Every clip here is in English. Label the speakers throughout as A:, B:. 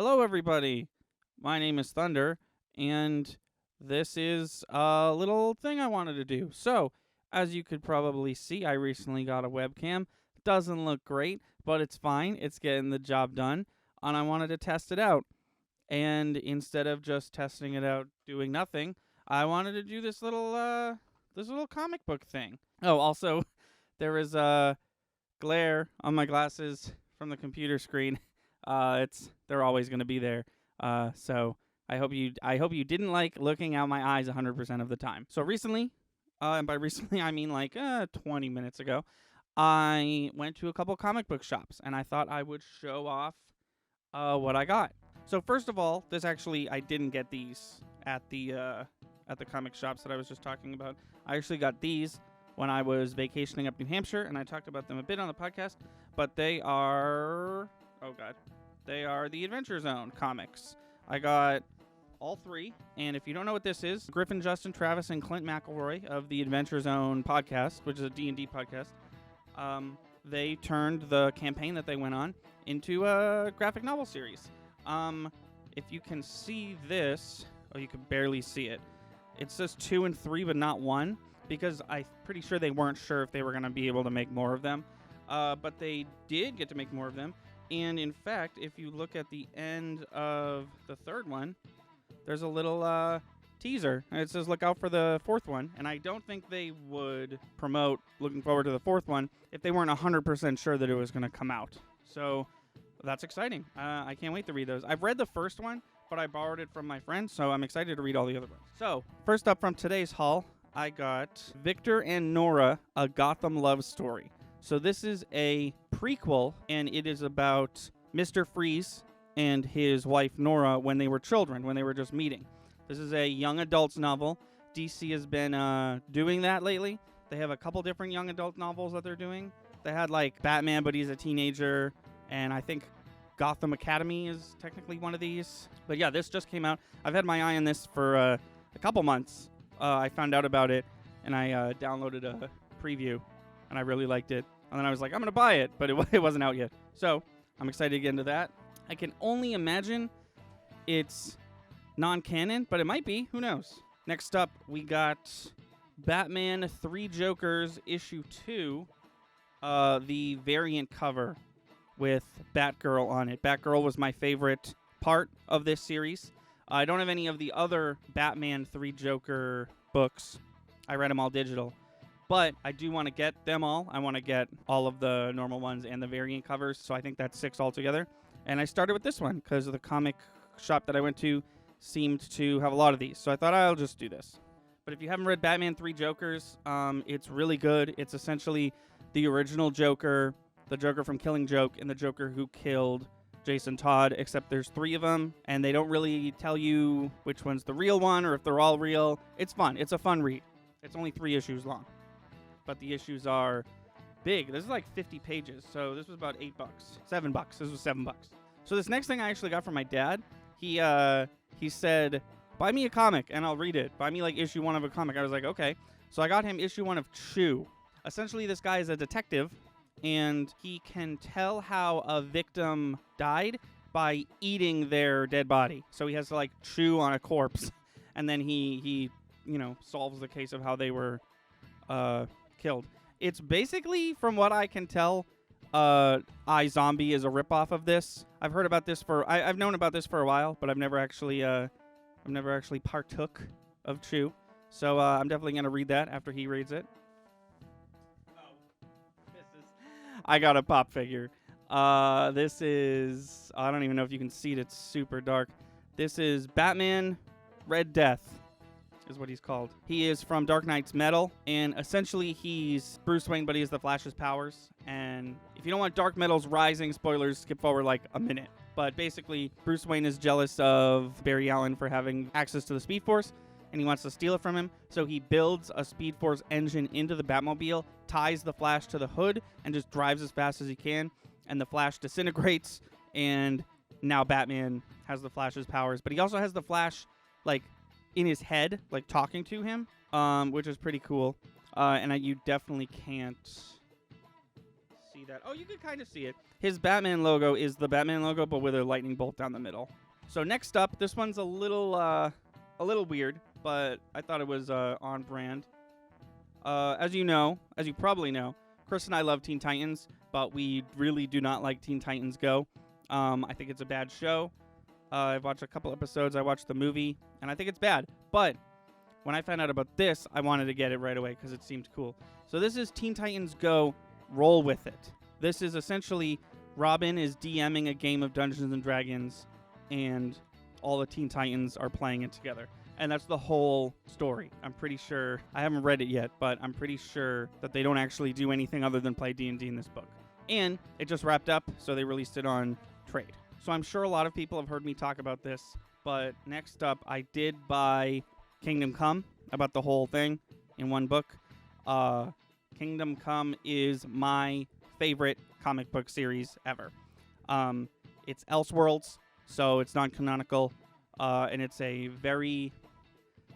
A: Hello, everybody. My name is Thunder, and this is a little thing I wanted to do. So, as you could probably see, I recently got a webcam. Doesn't look great, but it's fine. It's getting the job done, and I wanted to test it out. And instead of just testing it out doing nothing, I wanted to do this little comic book thing. Oh, also, there is a glare on my glasses from the computer screen. They're always going to be there. So I hope you didn't like looking out my eyes 100% of the time. So recently, and by recently I mean like 20 minutes ago, I went to a couple comic book shops and I thought I would show off what I got. So first of all, I didn't get these at the comic shops that I was just talking about. I actually got these when I was vacationing up New Hampshire, and I talked about them a bit on the podcast, but they are the Adventure Zone comics. I got all three, and if you don't know what this is, Griffin, Justin, Travis, and Clint McElroy of the Adventure Zone podcast, which is a D&D podcast, they turned the campaign that they went on into a graphic novel series. If you can see this, you can barely see it. It says 2 and 3, but not 1, because I'm pretty sure they weren't sure if they were going to be able to make more of them. But they did get to make more of them. And in fact, if you look at the end of the third one, there's a little teaser. And it says, look out for the fourth one. And I don't think they would promote looking forward to the fourth one if they weren't 100% sure that it was going to come out. So that's exciting. I can't wait to read those. I've read the first one, but I borrowed it from my friend, so I'm excited to read all the other ones. So, first up from today's haul, I got Victor and Nora, A Gotham Love Story. So this is a prequel, and it is about Mr. Freeze and his wife Nora when they were children, when they were just meeting. This is a young adults novel. DC has been doing that lately. They have a couple different young adult novels that they're doing. They had like Batman, but he's a teenager, and I think Gotham Academy is technically one of these. But yeah, this just came out. I've had my eye on this for a couple months. I found out about it, and I downloaded a preview, and I really liked it. And then I was like, I'm going to buy it, but it wasn't out yet. So I'm excited to get into that. I can only imagine it's non-canon, but it might be. Who knows? Next up, we got Batman 3 Jokers issue 2, the variant cover with Batgirl on it. Batgirl was my favorite part of this series. I don't have any of the other Batman 3 Joker books. I read them all digital. But I do want to get them all. I want to get all of the normal ones and the variant covers, so I think that's 6 altogether. And I started with this one because the comic shop that I went to seemed to have a lot of these, so I thought I'll just do this. But if you haven't read Batman 3 Jokers, it's really good. It's essentially the original Joker, the Joker from Killing Joke, and the Joker who killed Jason Todd, except there's 3 of them, and they don't really tell you which one's the real one or if they're all real. It's fun. It's a fun read. It's only 3 issues long, but the issues are big. This is like 50 pages, so this was about $8. $7. This was $7. So this next thing I actually got from my dad. He said, buy me a comic and I'll read it. Buy me like issue 1 of a comic. I was like, okay. So I got him issue 1 of Chew. Essentially, this guy is a detective, and he can tell how a victim died by eating their dead body. So he has to like chew on a corpse, and then he solves the case of how they were killed. It's basically, from what I can tell, iZombie is a ripoff of this. I've heard about this I've known about this for a while, but I've never actually partook of Chew. So I'm definitely gonna read that after he reads it. I got a pop figure. This is, I don't even know if you can see it. It's super dark. This is Batman Red Death is what he's called. He is from Dark Knight's Metal, and essentially he's Bruce Wayne, but he has the Flash's powers. And if you don't want Dark Metal's rising, spoilers, skip forward like a minute. But basically, Bruce Wayne is jealous of Barry Allen for having access to the Speed Force, and he wants to steal it from him. So he builds a Speed Force engine into the Batmobile, ties the Flash to the hood, and just drives as fast as he can. And the Flash disintegrates, and now Batman has the Flash's powers. But he also has the Flash, like, in his head, like, talking to him, which is pretty cool. And you definitely can't see that. Oh, you can kind of see it. His Batman logo is the Batman logo, but with a lightning bolt down the middle. So next up, this one's a little weird, but I thought it was on brand. As you probably know, Chris and I love Teen Titans, but we really do not like Teen Titans Go. I think it's a bad show. I've watched a couple episodes. I watched the movie, and I think it's bad. But when I found out about this, I wanted to get it right away because it seemed cool. So this is Teen Titans Go, Roll With It. This is essentially Robin is DMing a game of Dungeons & Dragons, and all the Teen Titans are playing it together. And that's the whole story. I'm pretty sure, I haven't read it yet, but I'm pretty sure that they don't actually do anything other than play D&D in this book. And it just wrapped up, so they released it on trade. So I'm sure a lot of people have heard me talk about this, but next up, I did buy Kingdom Come. I bought the whole thing in one book. Kingdom Come is my favorite comic book series ever. It's Elseworlds, so it's non-canonical, and it's a very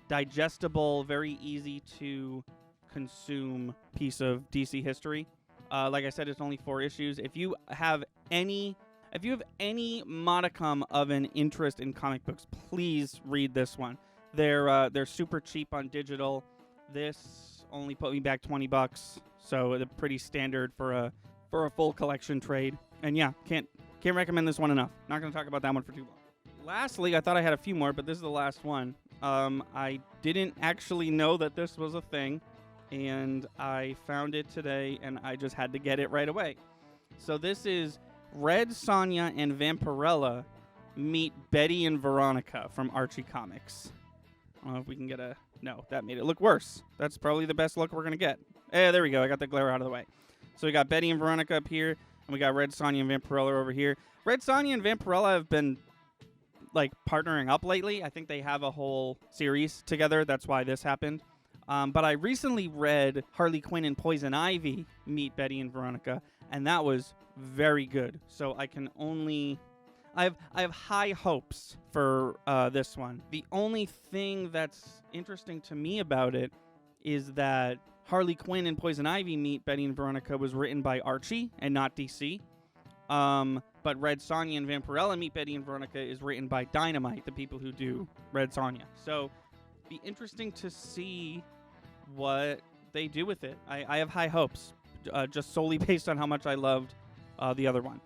A: digestible, very easy to consume piece of DC history. Like I said, it's only 4 issues. If you have any modicum of an interest in comic books, please read this one. They're super cheap on digital. This only put me back $20, so they're pretty standard for a full collection trade. And yeah, can't recommend this one enough. Not going to talk about that one for too long. Lastly, I thought I had a few more, but this is the last one. I didn't actually know that this was a thing, and I found it today, and I just had to get it right away. So this is Red Sonja and Vampirella meet Betty and Veronica from Archie Comics. I don't know if we can get a... No, that made it look worse. That's probably the best look we're going to get. There we go. I got the glare out of the way. So we got Betty and Veronica up here, and we got Red Sonja and Vampirella over here. Red Sonja and Vampirella have been partnering up lately. I think they have a whole series together. That's why this happened. But I recently read Harley Quinn and Poison Ivy meet Betty and Veronica, and that was very good. So I have high hopes for this one. The only thing that's interesting to me about it is that Harley Quinn and Poison Ivy meet Betty and Veronica was written by Archie and not DC. But Red Sonja and Vampirella meet Betty and Veronica is written by Dynamite, the people who do Red Sonja. So, be interesting to see what they do with it. I have high hopes, just solely based on how much I loved the other one.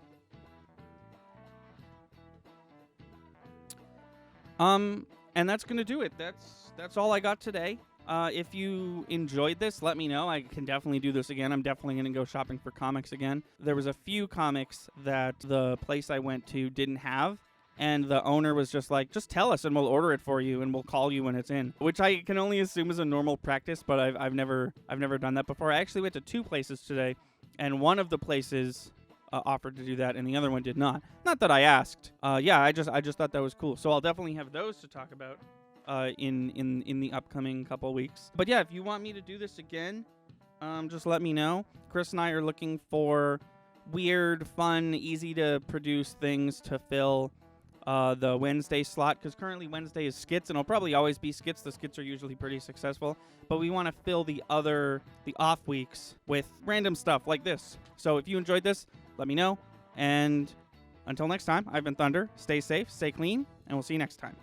A: And that's gonna do it. That's all I got today. If you enjoyed this, let me know. I can definitely do this again. I'm definitely going to go shopping for comics again. There was a few comics that the place I went to didn't have, and the owner was just like, just tell us and we'll order it for you and we'll call you when it's in, which I can only assume is a normal practice, but I've never done that before. I actually went to 2 places today, and one of the places offered to do that, and the other one did not. Not that I asked. I just thought that was cool. So I'll definitely have those to talk about in the upcoming couple weeks. But yeah, if you want me to do this again, just let me know. Chris and I are looking for weird, fun, easy to produce things to fill the Wednesday slot, because currently Wednesday is skits, and it'll probably always be skits. The skits are usually pretty successful, but we want to fill the off weeks with random stuff like this. So if you enjoyed this, let me know. And until next time, I've been Thunder. Stay safe, stay clean, and we'll see you next time.